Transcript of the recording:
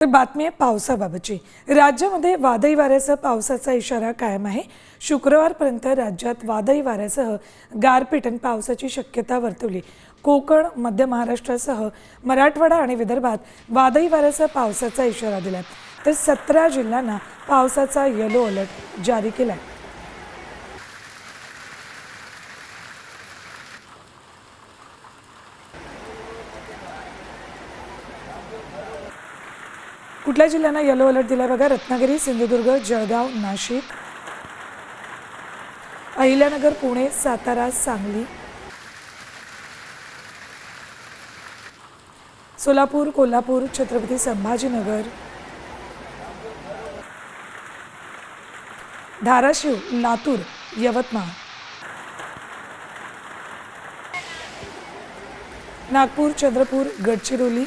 तर बातमी आहे पावसाबाबतची। राज्यामध्ये वादळी वाऱ्यासह पावसाचा इशारा कायम आहे। शुक्रवारपर्यंत राज्यात वादळी वाऱ्यासह गारपीट आणि पावसाची शक्यता वर्तवली। कोकण, मध्य महाराष्ट्रासह मराठवाडा आणि विदर्भात वादळी वाऱ्यासह पावसाचा इशारा दिलाय। तर 17 जिल्ह्यांना पावसाचा येलो अलर्ट जारी केलाय। कुठल्या जिल्ह्यांना येलो अलर्ट दिलाय बघा। रत्नागिरी, सिंधुदुर्ग, जळगाव, नाशिक, अहिल्यानगर, पुणे, सातारा, सांगली, सोलापूर, कोल्हापूर, छत्रपती संभाजीनगर, धाराशिव, लातूर, यवतमाळ, नागपूर, चंद्रपूर, गडचिरोली,